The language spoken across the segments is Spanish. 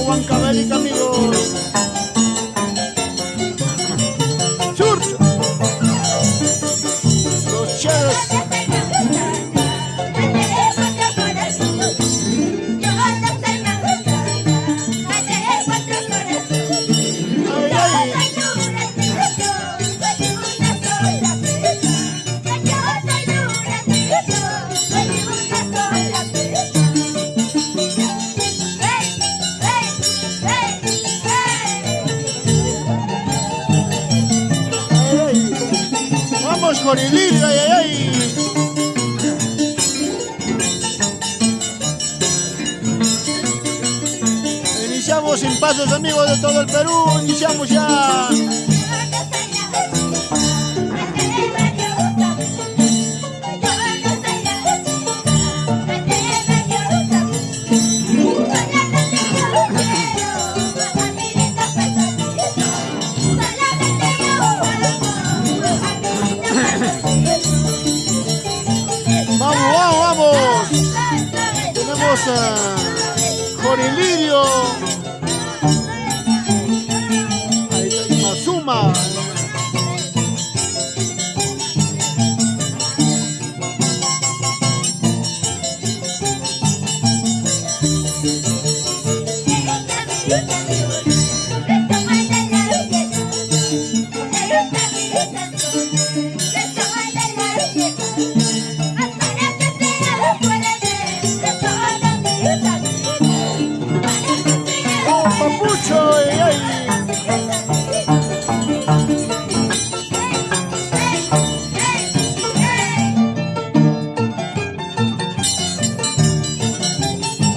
Huancavelica, amigos. Church. Los chéveres. Vamos, Jorilillo, ay, ay, ay. Iniciamos sin pasos, amigos de todo el Perú. Iniciamos ya. Vamos, vamos, vamos. Tenemos a Jorilillo. Ahí está Mazuma. Papucho, ay, ay.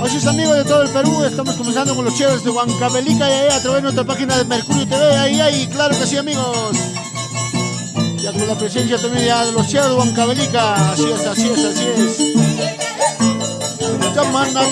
Así es, amigos de todo el Perú, estamos comenzando con los chéveres de Huancavelica y a través de nuestra página de Mercurio TV, ahí, ahí, claro que sí, amigos. Ya con la presencia también ya de los chéveres de Huancavelica, así es, así es, así es. Llaman a...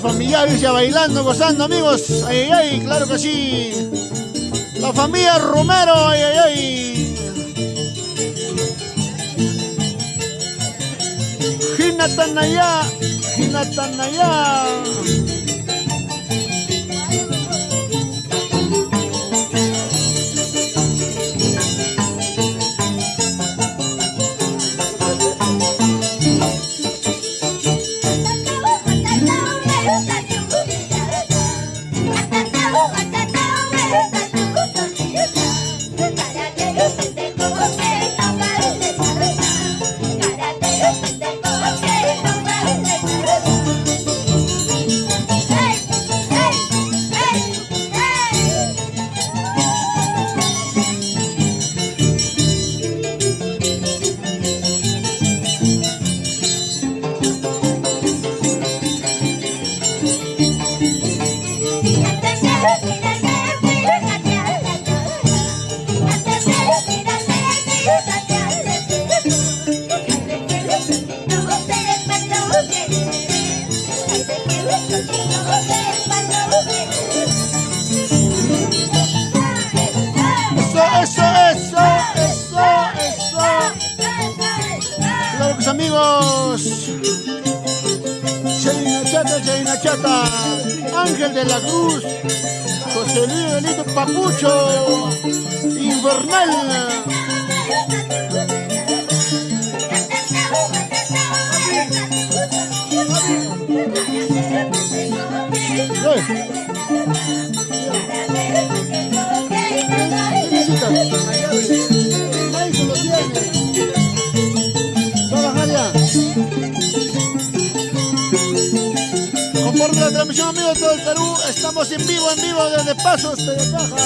familiares ya bailando, gozando, amigos. Ay, ay, ay, claro que sí. La familia Romero, ay, ay, ay. Ginatanaya, Ginatanaya. Claro que sí, amigos. Chaina Chata, Ángel de la Cruz, José Luis Benito Papucho, Infernal. Comparte la transmisión, amigos de todo el Perú. Estamos en vivo desde Pasos, Tayacaja.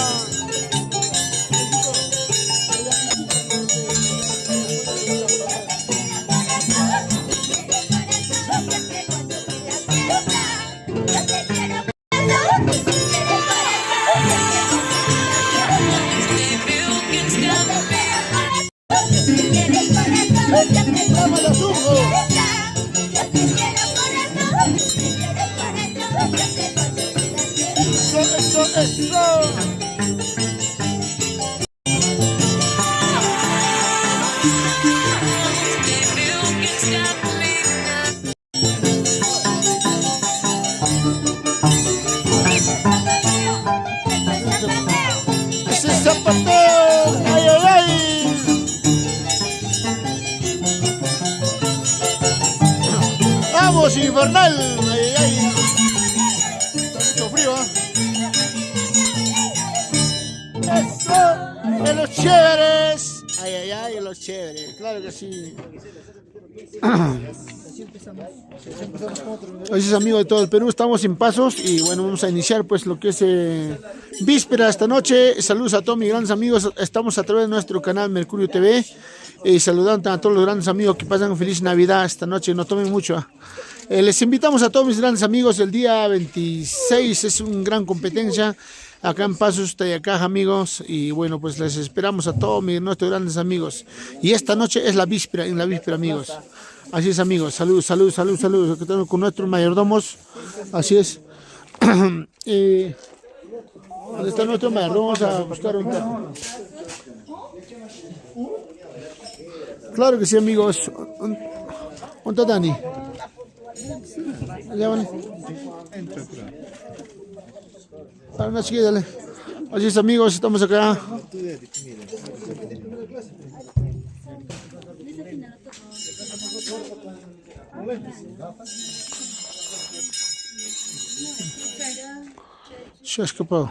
zapateo. Ay, ay, ay. Vamos, infernal. Ay, ay, ay. Está mucho frío, Eso. De los chéveres. Ay, ay, ay, los chéveres. Claro que sí. Así es, amigos de todo el Perú, estamos en Pasos y bueno, vamos a iniciar pues lo que es víspera esta noche. Saludos a todos mis grandes amigos, estamos a través de nuestro canal Mercurio TV, saludando a todos los grandes amigos que pasan feliz Navidad esta noche, no tomen mucho. Les invitamos a todos mis grandes amigos, el día 26 es una gran competencia acá en Pasos, Tayacaja, amigos, y bueno, pues les esperamos a todos nuestros grandes amigos. Y esta noche es la víspera, en la víspera, amigos. Así es, amigos, saludos, saludos, saludos, saludos. Aquí estamos con nuestros mayordomos, así es. ¿Dónde está nuestro mayordomo? Vamos a buscar un taco. Claro que sí, amigos. ¿Dónde está Dani? Allá van. Para una chiquita, dale. Así es, amigos, estamos acá. Se ha escapado.